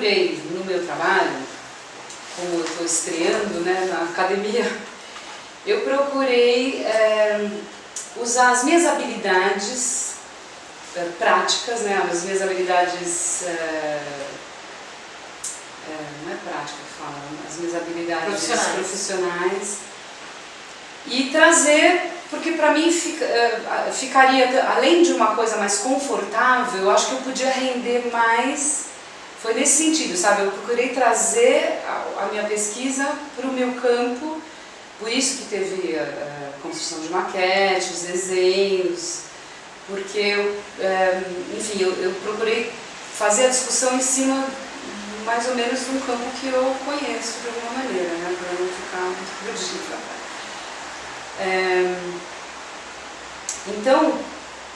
procurei no meu trabalho, como eu estou estreando, né, na academia, eu procurei usar as minhas habilidades práticas, né, as minhas habilidades, não é prática que fala, as minhas habilidades profissionais e trazer, porque para mim ficaria, além de uma coisa mais confortável, eu acho que eu podia render mais, foi nesse sentido, sabe, eu procurei trazer a minha pesquisa para o meu campo, por isso que teve a construção de maquetes, desenhos, porque, enfim, eu procurei fazer a discussão em cima mais ou menos de um campo que eu conheço de alguma maneira, né, para não ficar muito perdida. Então,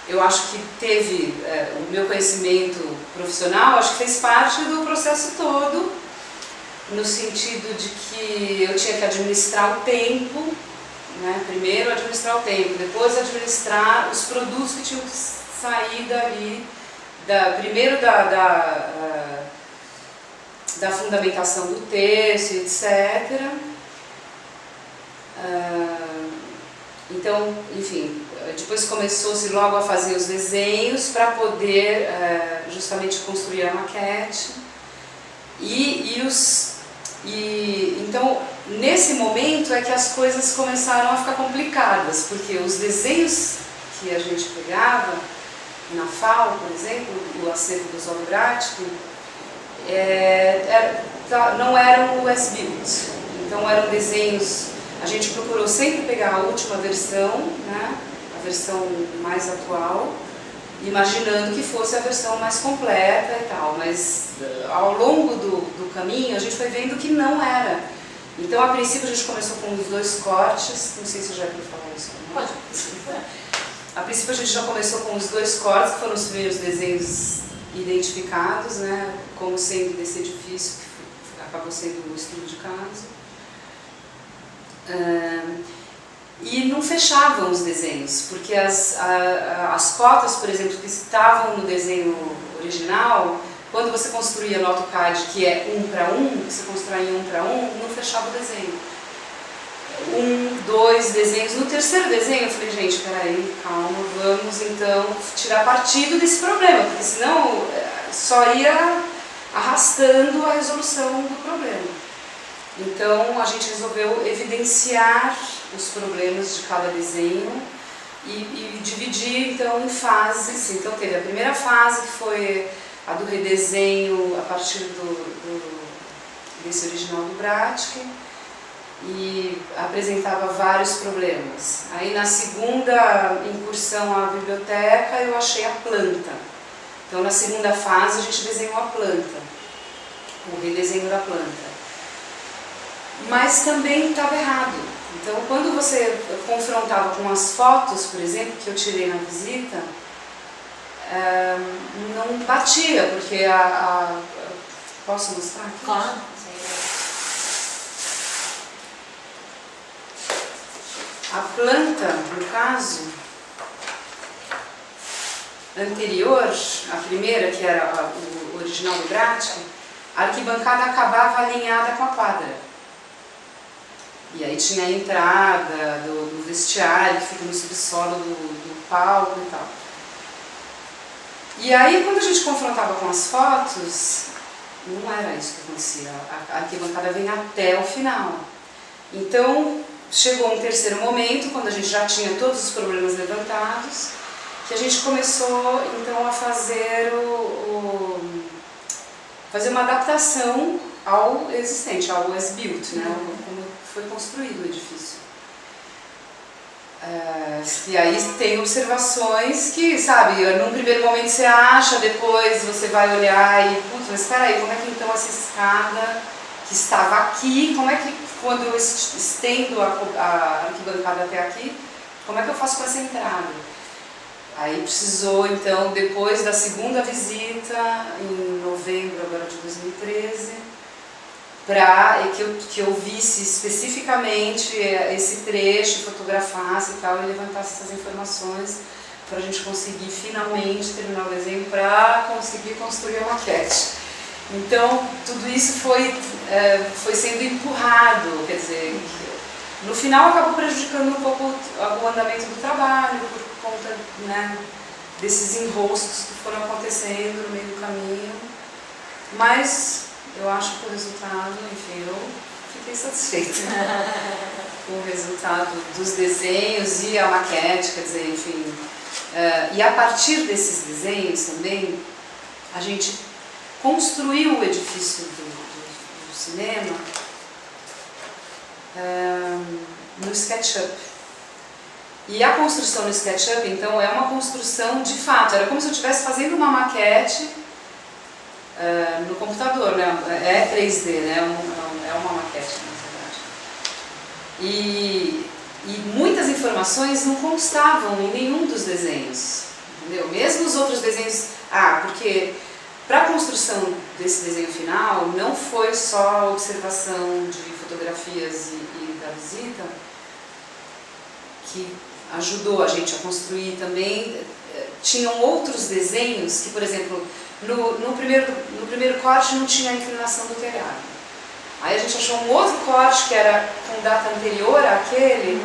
eu acho que teve o meu conhecimento profissional, acho que fez parte do processo todo, no sentido de que eu tinha que administrar o tempo, né? Primeiro administrar o tempo, depois administrar os produtos que tinham que sair dali, primeiro da fundamentação do texto, etc. Então, enfim, depois começou-se logo a fazer os desenhos para poder justamente construir a maquete. Então, nesse momento é que as coisas começaram a ficar complicadas, porque os desenhos que a gente pegava na FAO, por exemplo, o acervo do Oswaldo Bratkin, não eram o S-Built, então eram desenhos, a gente procurou sempre pegar a última versão, né, a versão mais atual, imaginando que fosse a versão mais completa e tal, mas ao longo do caminho a gente foi vendo que não era. Então, a princípio, a gente começou com os 2 cortes, não sei se eu já ia falar isso. Pode. A princípio, a gente já começou com os 2 cortes, que foram os primeiros desenhos identificados, né, como sendo desse edifício, que acabou sendo o estudo de caso. E não fechavam os desenhos, porque as cotas, por exemplo, que estavam no desenho original, quando você construía no AutoCAD, que é 1 para 1, você constrói em 1 para 1, não fechava o desenho. 1, 2 desenhos. No terceiro desenho eu falei, gente, peraí, calma, vamos então tirar partido desse problema, porque senão só ia arrastando a resolução do problema. Então a gente resolveu evidenciar os problemas de cada desenho e dividir então em fases. Então teve a primeira fase, que foi a do redesenho a partir desse original do Bratkin, e apresentava vários problemas. Aí na segunda incursão à biblioteca eu achei a planta. Então na segunda fase a gente desenhou a planta, o redesenho da planta. Mas também estava errado. Então, quando você confrontava com as fotos, por exemplo, que eu tirei na visita, não batia, porque posso mostrar aqui? Claro. A planta, no caso, anterior, a primeira, que era o original do Bratkin, a arquibancada acabava alinhada com a quadra. E aí tinha a entrada do vestiário, que fica no subsolo do palco e tal. E aí, quando a gente confrontava com as fotos, não era isso que acontecia. A arquibancada vem até o final. Então, chegou um terceiro momento, quando a gente já tinha todos os problemas levantados, que a gente começou, então, a fazer fazer uma adaptação ao existente, ao as-built, né? Como foi construído o edifício. E aí tem observações que, sabe, num primeiro momento você acha, depois você vai olhar e, putz, mas espera aí, como é que então essa escada que estava aqui, como é que quando eu estendo a arquibancada até aqui, como é que eu faço com essa entrada? Aí precisou, então, depois da segunda visita, em novembro agora de 2013, para que eu visse especificamente esse trecho, fotografasse e tal, e levantasse essas informações para a gente conseguir finalmente terminar o desenho para conseguir construir a maquete. Então, tudo isso foi sendo empurrado, quer dizer, no final acabou prejudicando um pouco o andamento do trabalho, por conta, né, desses enroscos que foram acontecendo no meio do caminho, mas eu acho que o resultado, enfim, eu fiquei satisfeita com o resultado dos desenhos e a maquete, quer dizer, enfim. E a partir desses desenhos também, a gente construiu o edifício do cinema no SketchUp. E a construção no SketchUp, então, é uma construção de fato, era como se eu estivesse fazendo uma maquete no computador, né? É 3D, né? É uma maquete, na verdade. E muitas informações não constavam em nenhum dos desenhos, entendeu? Mesmo os outros desenhos, porque para a construção desse desenho final não foi só a observação de fotografias e da visita que ajudou a gente a construir também. Tinham outros desenhos que, por exemplo, no primeiro corte não tinha a inclinação do telhado. Aí a gente achou um outro corte que era com data anterior àquele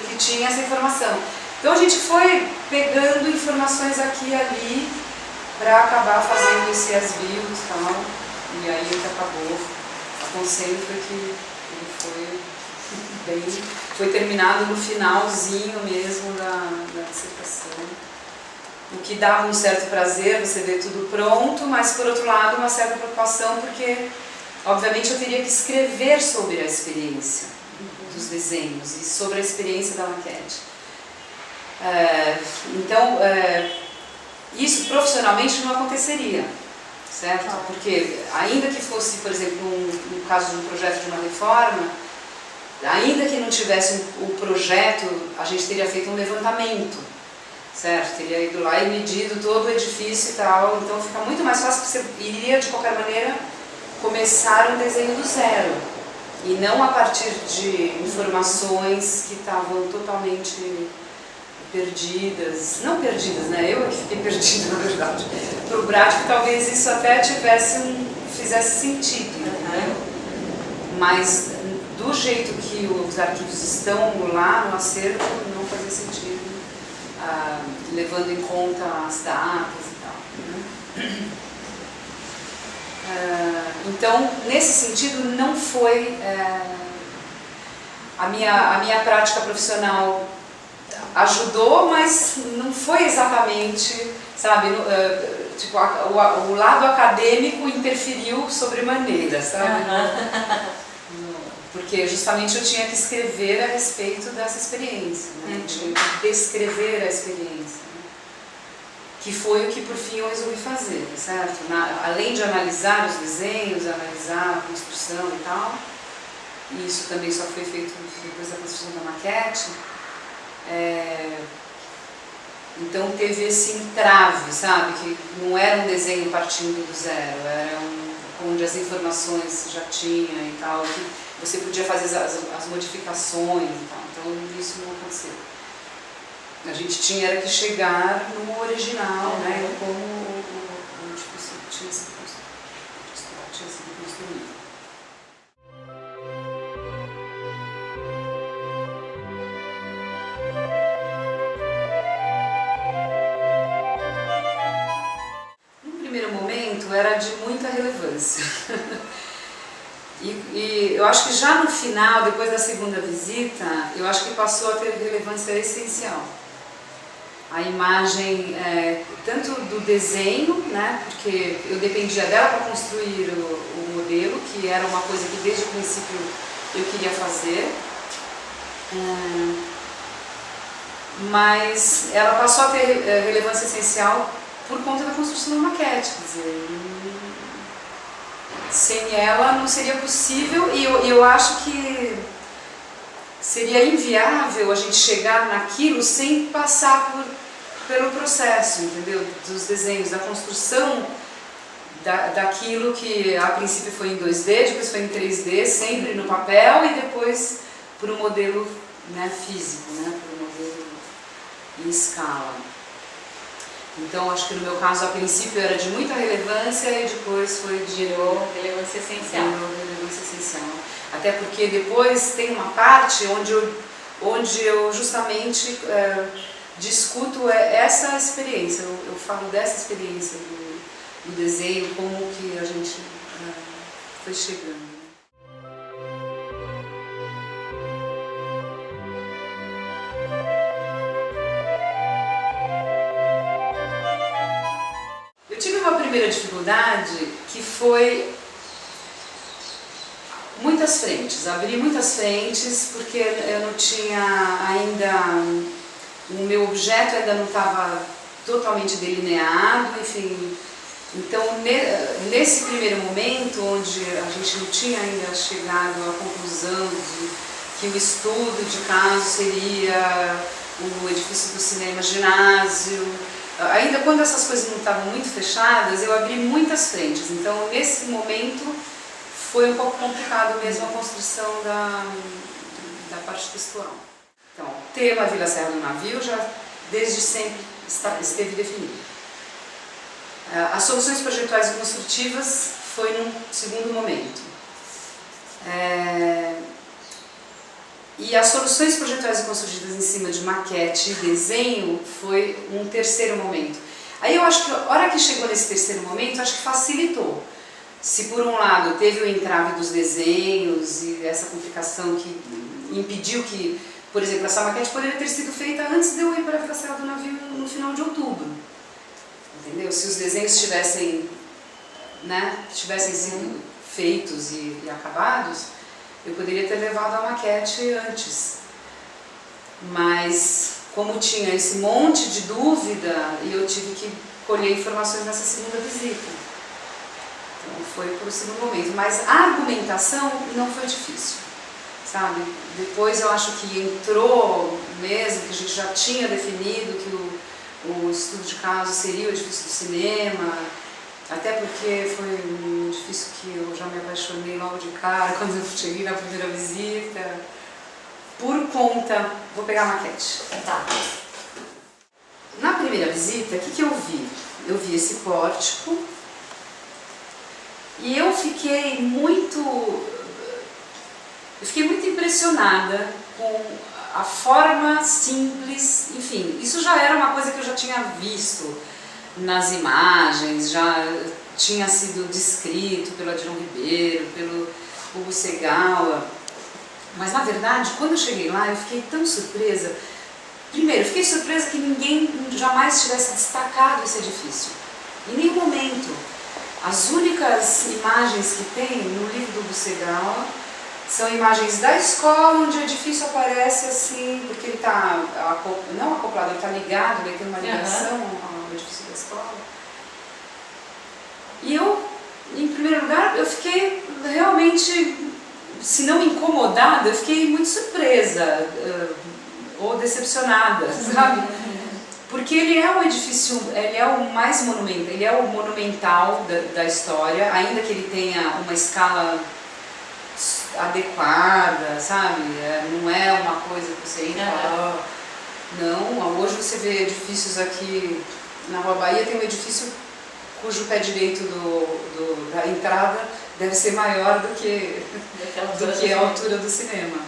que tinha essa informação. Então a gente foi pegando informações aqui e ali para acabar fazendo esse as-built e tal. E aí o que acabou acontecendo foi que ele foi terminado no finalzinho mesmo da dissertação. O que dava um certo prazer, você vê tudo pronto, mas por outro lado uma certa preocupação, porque obviamente eu teria que escrever sobre a experiência dos desenhos e sobre a experiência da maquete. Então, isso profissionalmente não aconteceria, certo? Porque ainda que fosse, por exemplo, no caso de um projeto de uma reforma, ainda que não tivesse o projeto, a gente teria feito um levantamento, certo? Teria ido lá e medido todo o edifício e tal, então fica muito mais fácil, porque você iria de qualquer maneira começar um desenho do zero e não a partir de informações que estavam totalmente perdidas, não perdidas, né? Eu é que fiquei perdida, na verdade. Para o Bradke talvez isso até fizesse sentido, né? Mas do jeito que os arquivos estão lá no acervo, não fazia sentido, levando em conta as datas e tal, né? Então, nesse sentido, não foi a minha prática profissional ajudou, mas não foi exatamente, sabe, tipo, o lado acadêmico interferiu sobremaneira, sabe? Porque justamente eu tinha que escrever a respeito dessa experiência, né? Eu tinha que descrever a experiência, né? Que foi o que por fim eu resolvi fazer, certo? Além de analisar os desenhos, analisar a construção e tal, e isso também só foi feito depois da construção da maquete. Então teve esse entrave, sabe, que não era um desenho partindo do zero, era onde as informações já tinha e tal, que você podia fazer as modificações e tal, então isso não aconteceu. A gente tinha que chegar no original, né, como o edifício tinha sido construído. Era de muita relevância. E eu acho que já no final, depois da segunda visita, eu acho que passou a ter relevância essencial. A imagem, tanto do desenho, né, porque eu dependia dela para construir o modelo, que era uma coisa que desde o princípio eu queria fazer. Mas ela passou a ter relevância essencial por conta da construção da maquete, quer dizer, sem ela não seria possível, e eu acho que seria inviável a gente chegar naquilo sem passar pelo processo, entendeu? Dos desenhos, da construção daquilo que a princípio foi em 2D, depois foi em 3D, sempre no papel e depois por um modelo, né, físico, né, por um modelo em escala. Então acho que no meu caso a princípio era de muita relevância e depois foi de relevância essencial. Relevância essencial. Até porque depois tem uma parte onde eu justamente discuto essa experiência, eu falo dessa experiência do desenho, como que a gente foi chegando. Eu tive uma primeira dificuldade que foi muitas frentes, abri muitas frentes porque eu não tinha ainda, o meu objeto ainda não estava totalmente delineado, enfim. Então, nesse primeiro momento, onde a gente não tinha ainda chegado à conclusão de que o estudo de caso seria o edifício do cinema ginásio, ainda quando essas coisas não estavam muito fechadas, eu abri muitas frentes. Então, nesse momento, foi um pouco complicado mesmo a construção da parte textual. Então, o tema Vila Serra do Navio já desde sempre esteve definido. As soluções projetuais e construtivas foi num segundo momento. E as soluções projetuais e construtivas em cima de maquete e desenho foi um terceiro momento. Aí eu acho que a hora que chegou nesse terceiro momento, acho que facilitou. Se por um lado teve o entrave dos desenhos e essa complicação que impediu que, por exemplo, essa maquete poderia ter sido feita antes de eu ir para a Vila Serra do Navio no final de outubro. Entendeu? Se os desenhos tivessem sido feitos e acabados, eu poderia ter levado a maquete antes. Mas como tinha esse monte de dúvida, eu tive que colher informações nessa segunda visita. Então foi para o segundo momento. Mas a argumentação não foi difícil, sabe? Depois eu acho que entrou mesmo, que a gente já tinha definido que o estudo de caso seria o edifício do cinema, até porque foi um edifício que eu já me apaixonei logo de cara quando eu cheguei na primeira visita. Por conta, vou pegar a maquete. Tá. Na primeira visita, o que eu vi? Eu vi esse pórtico e eu fiquei muito impressionada com a forma simples, enfim, isso já era uma coisa que eu já tinha visto nas imagens, já tinha sido descrito pelo Adirão Ribeiro, pelo Hugo Segawa, mas na verdade, quando eu cheguei lá, eu fiquei tão surpresa. Primeiro, eu fiquei surpresa que ninguém jamais tivesse destacado esse edifício, em nenhum momento. As únicas imagens que tem no livro do Hugo Segawa são imagens da escola, onde o edifício aparece assim, porque ele está, não acoplado, ele está ligado, ele tem uma ligação ao edifício da escola. E eu, em primeiro lugar, eu fiquei realmente, se não incomodada, eu fiquei muito surpresa, ou decepcionada, sabe? Porque ele é um edifício, ele é o mais monumental, ele é o monumental da história, ainda que ele tenha uma escala adequada, sabe? Não é uma coisa que você entra e fala, não, hoje você vê edifícios aqui na Rua Bahia, tem um edifício cujo pé direito da entrada deve ser maior do que a altura do cinema.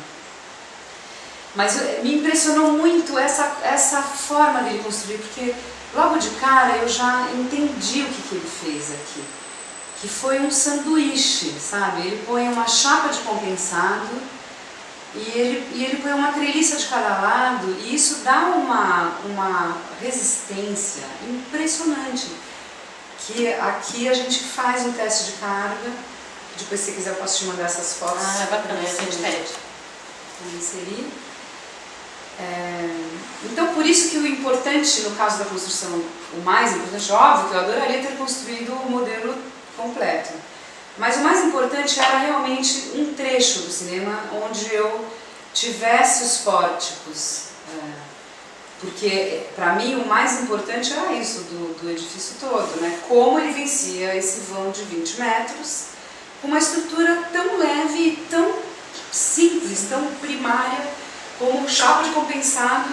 Mas me impressionou muito essa forma dele construir, porque logo de cara eu já entendi o que ele fez aqui. Que foi um sanduíche, sabe? Ele põe uma chapa de compensado e ele põe uma treliça de cada lado e isso dá uma resistência impressionante. Que aqui a gente faz um teste de carga, depois se quiser eu posso te mandar essas fotos. Ah, é bacana, a gente pede. Inserir. Então por isso que o importante no caso da construção, o mais importante, óbvio que eu adoraria ter construído o modelo completo. Mas o mais importante era realmente um trecho do cinema onde eu tivesse os pórticos, porque para mim o mais importante era isso do edifício todo, né? Como ele vencia esse vão de 20 metros com uma estrutura tão leve e tão simples, tão primária como chapa de compensado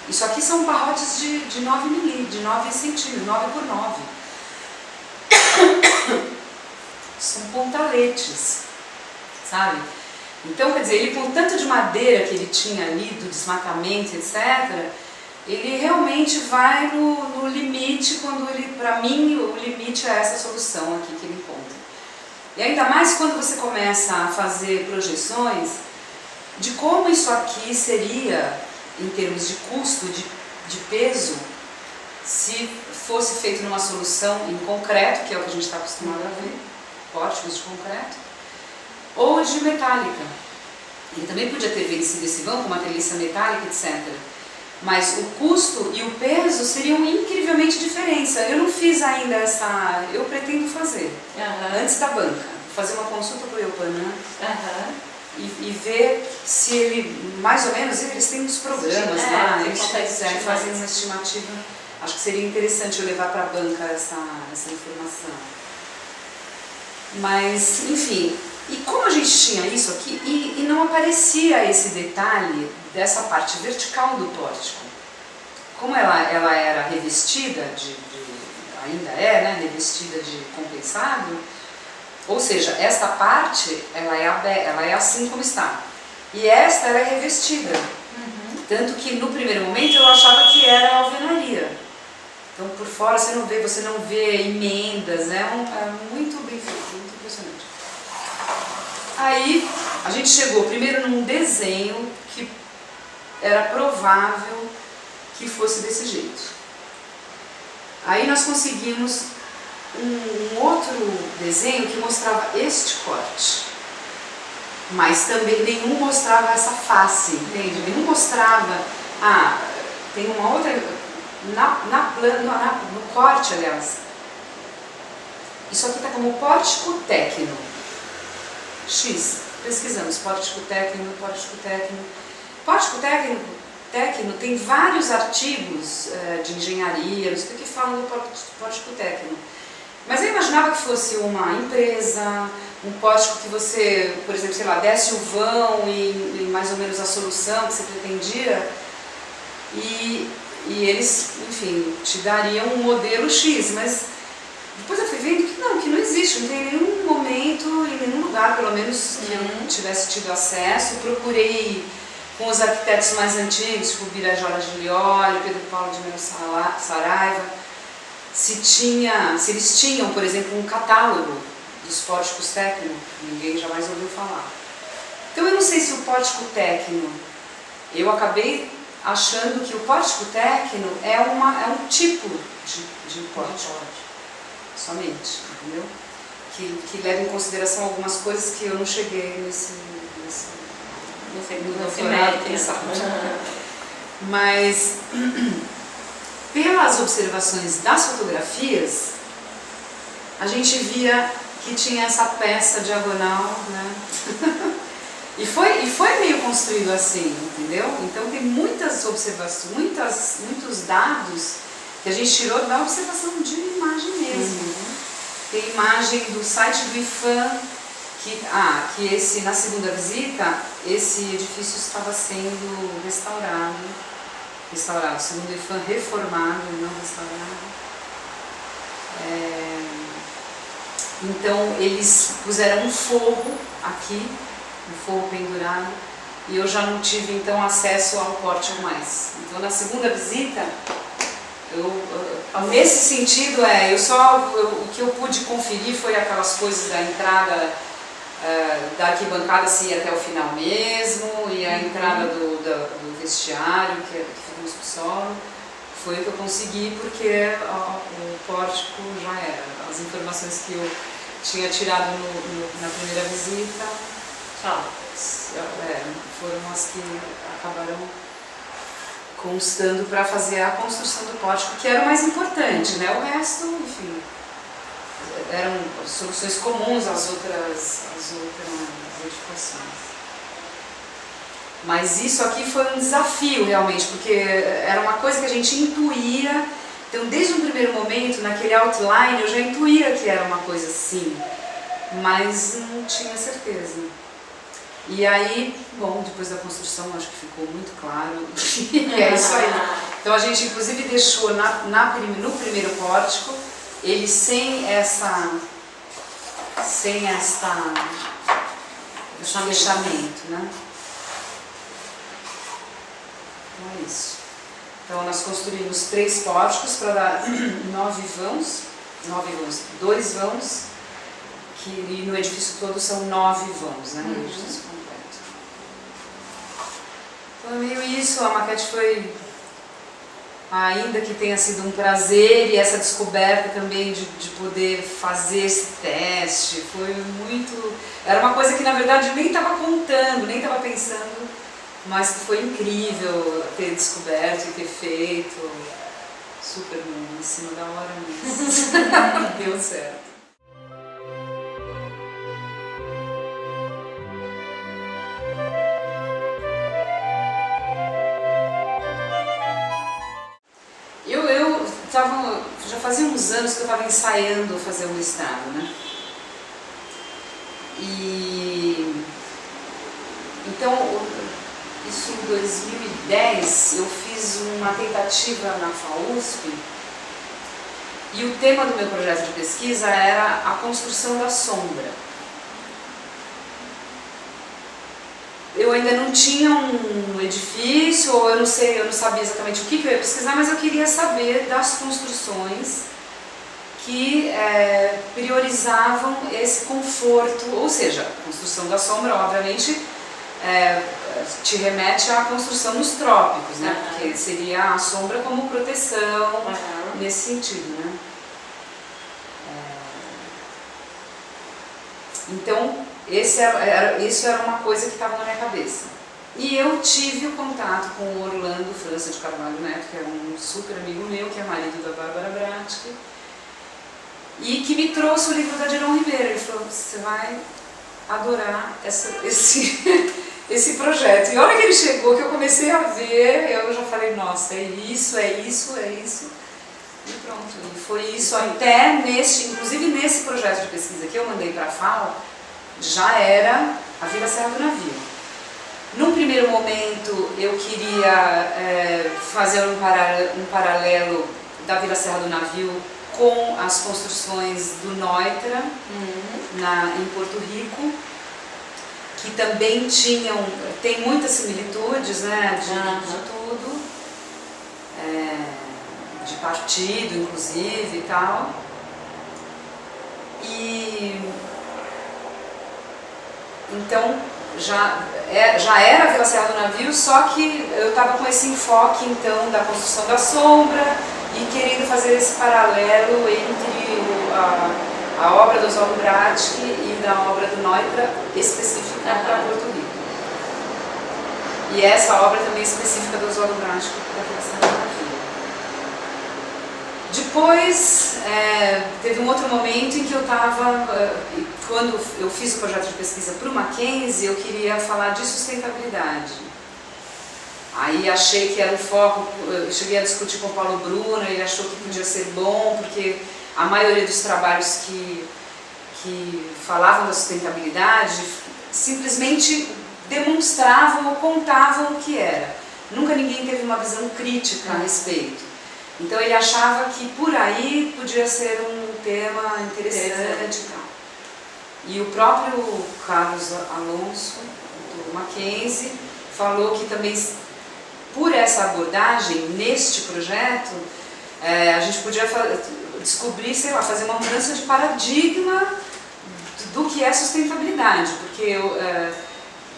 Isso aqui são barrotes de 9 milímetros, de 9 centímetros, 9 por 9. São pontaletes, sabe? Então, quer dizer, ele com tanto de madeira que ele tinha ali, do desmatamento, etc., ele realmente vai no limite, quando ele, para mim, o limite é essa solução aqui que ele encontra. E ainda mais quando você começa a fazer projeções de como isso aqui seria, em termos de custo, de peso, se fosse feito numa solução em concreto, que é o que a gente está acostumado a ver, pórticos de concreto, ou de metálica. Ele também podia ter vencido esse vão com uma treliça metálica, etc. Mas o custo e o peso seriam incrivelmente diferentes. Eu não fiz ainda essa... Eu pretendo fazer, antes da banca. Fazer uma consulta para o Eupanã e ver se ele, mais ou menos, eles têm uns programas lá, eles fazem uma estimativa. Acho que seria interessante eu levar para a banca essa informação. Mas, enfim, e como a gente tinha isso aqui, e não aparecia esse detalhe dessa parte vertical do pórtico. Como ela era revestida ainda é, né, revestida de compensado, ou seja, esta parte ela é assim como está. E esta ela é revestida. Tanto que no primeiro momento eu achava que era alvenaria. Então por fora você não vê emendas, é muito bem feito, muito impressionante. Aí a gente chegou primeiro num desenho que era provável que fosse desse jeito. Aí nós conseguimos um outro desenho que mostrava este corte, mas também nenhum mostrava essa face, entende? Nenhum mostrava, tem uma outra, no corte, aliás, isso aqui está como pórtico técnico, X, pesquisamos, pórtico técnico. Pórtico técnico tem vários artigos de engenharia, não sei o que falam do pórtico técnico. Mas eu imaginava que fosse uma empresa, um pórtico que você, por exemplo, sei lá, desse o vão e mais ou menos a solução que você pretendia, e eles, enfim, te dariam um modelo X, mas depois eu fui vendo que não existe, não tem nenhum momento, em nenhum lugar, pelo menos, que eu tivesse tido acesso. Procurei com os arquitetos mais antigos, tipo Birajara Giglioli, Pedro Paulo de Melo Saraiva, se eles tinham, por exemplo, um catálogo dos pórticos técnicos, ninguém jamais ouviu falar. Então eu não sei se o pórtico técnico, eu acabei achando que o pórtico técnico é um tipo de pórtico, somente, entendeu? Que leva em consideração algumas coisas que eu não cheguei nesse doutorado, quem sabe. Mas pelas observações das fotografias, a gente via que tinha essa peça diagonal, né? E foi meio construído assim, entendeu? Então tem muitas observações, muitos dados que a gente tirou da observação de imagem mesmo. Tem imagem do site do IPHAN, que na segunda visita, esse edifício estava sendo restaurado, segundo o IPHAN, reformado, não restaurado. Então eles puseram um forro aqui, um forro pendurado, e eu já não tive então acesso ao pórtico mais. Então na segunda visita, nesse sentido, o que eu pude conferir foi aquelas coisas da entrada da arquibancada, se ia até o final mesmo, e a entrada do vestiário, que fica no subsolo. Foi o que eu consegui, porque o pórtico já era. As informações que eu tinha tirado na primeira visita foram as que acabaram constando para fazer a construção do pórtico, que era o mais importante, né? O resto, enfim, eram soluções comuns às outras edificações. Mas isso aqui foi um desafio realmente, porque era uma coisa que a gente intuía. Então desde um primeiro momento, naquele outline, eu já intuía que era uma coisa assim, mas não tinha certeza. E aí, bom, depois da construção acho que ficou muito claro, e é isso aí. Então a gente inclusive deixou no primeiro pórtico, ele sem fechamento, né? Então é isso. Então nós construímos 3 pórticos para dar 9 vãos, 2 vãos, que no edifício todo são 9 vãos, né? No edifício completo. Então é meio isso, a maquete foi, ainda que tenha sido um prazer, e essa descoberta também de poder fazer esse teste, foi muito... Era uma coisa que na verdade eu nem estava contando, nem estava pensando, mas que foi incrível ter descoberto e ter feito, super em cima da hora mesmo. Deu certo. Já fazia uns anos que eu estava ensaiando fazer um mestrado, né? E então, isso em 2010, eu fiz uma tentativa na FAUSP e o tema do meu projeto de pesquisa era a construção da sombra. Eu ainda não tinha um edifício, ou eu não sabia exatamente o que eu ia pesquisar, mas eu queria saber das construções que priorizavam esse conforto, ou seja, a construção da sombra, obviamente, te remete à construção nos trópicos, né? Porque seria a sombra como proteção, nesse sentido, né? Então, isso era uma coisa que estava na minha cabeça. E eu tive o contato com o Orlando França de Carvalho Neto, que é um super amigo meu, que é marido da Bárbara Bratic, e que me trouxe o livro da Diron Ribeiro. Ele falou, você vai adorar esse projeto. E a hora que ele chegou, que eu comecei a ver, eu já falei, nossa, é isso. E pronto, e foi isso até inclusive nesse projeto de pesquisa que eu mandei para a FAO, já era a Vila Serra do Navio. Num primeiro momento eu queria fazer um paralelo da Vila Serra do Navio com as construções do Neutra, em Porto Rico, que também tem muitas similitudes, né, de tudo, de partido inclusive e tal. E então já era a Vila Serra do Navio, só que eu estava com esse enfoque então da construção da sombra e querendo fazer esse paralelo entre a obra do Oswaldo Bratic e da obra do Neutra específica para Porto Rico. E essa obra também específica do Oswaldo Bratic para a Vila Serra do Navio. Depois, teve um outro momento em que eu estava, quando eu fiz o projeto de pesquisa para o Mackenzie, eu queria falar de sustentabilidade. Aí achei que era um foco, eu cheguei a discutir com o Paulo Bruna, ele achou que podia ser bom, porque a maioria dos trabalhos que falavam da sustentabilidade simplesmente demonstravam ou contavam o que era. Nunca ninguém teve uma visão crítica a respeito. Então ele achava que por aí podia ser um tema interessante e tal. E o próprio Carlos Alonso, do Mackenzie, falou que também, por essa abordagem, neste projeto, a gente podia descobrir, sei lá, fazer uma mudança de paradigma do que é sustentabilidade, porque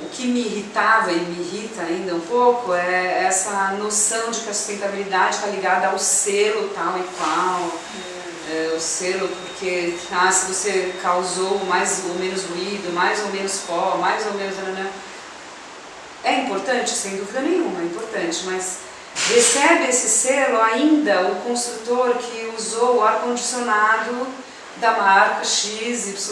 o que me irritava e me irrita ainda um pouco é essa noção de que a sustentabilidade está ligada ao selo tal e qual, o selo porque se você causou mais ou menos ruído, mais ou menos pó, mais ou menos... É importante, sem dúvida nenhuma, é importante, mas recebe esse selo ainda o construtor que usou o ar-condicionado da marca XYZ,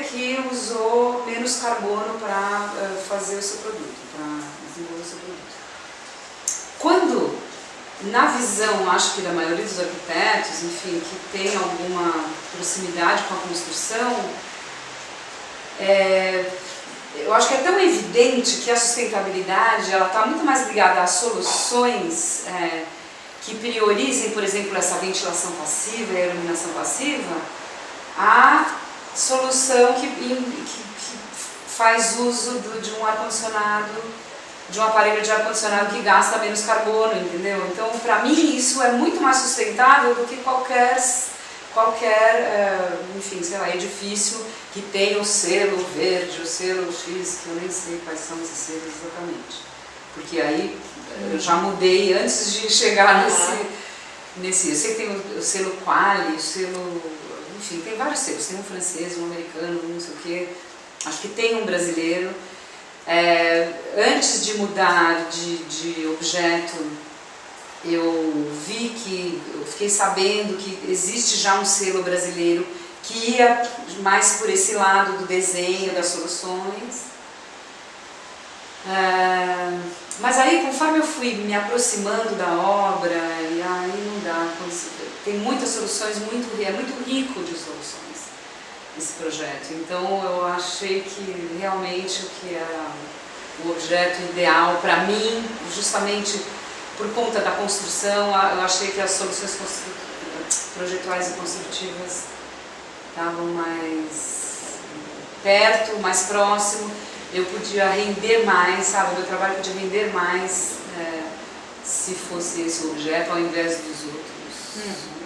que usou menos carbono para fazer o seu produto, para desenvolver o seu produto. Quando, na visão, acho que da maioria dos arquitetos, enfim, que tem alguma proximidade com a construção, eu acho que é tão evidente que a sustentabilidade ela está muito mais ligada a soluções que priorizem, por exemplo, essa ventilação passiva e a iluminação passiva, a solução que faz uso de um ar-condicionado, de um aparelho de ar-condicionado que gasta menos carbono, entendeu? Então, para mim, isso é muito mais sustentável do que qualquer enfim, sei lá, edifício que tem o selo verde, o selo X, que eu nem sei quais são esses selos exatamente. Porque aí eu já mudei antes de chegar nesse. Eu sei que tem o selo Quali, o selo. Enfim, tem vários selos. Tem um francês, um americano, não sei o quê. Acho que tem um brasileiro. Antes de mudar de objeto, eu fiquei sabendo que existe já um selo brasileiro que ia mais por esse lado do desenho, das soluções. Mas aí, conforme eu fui me aproximando da obra, e aí não dá, tem muitas soluções, é muito rico de soluções esse projeto. Então eu achei que realmente o que era o objeto ideal para mim, justamente por conta da construção, eu achei que as soluções projetuais e construtivas estavam mais perto, mais próximo, eu podia render mais, sabe? O meu trabalho podia render mais se fosse esse o objeto ao invés dos outros.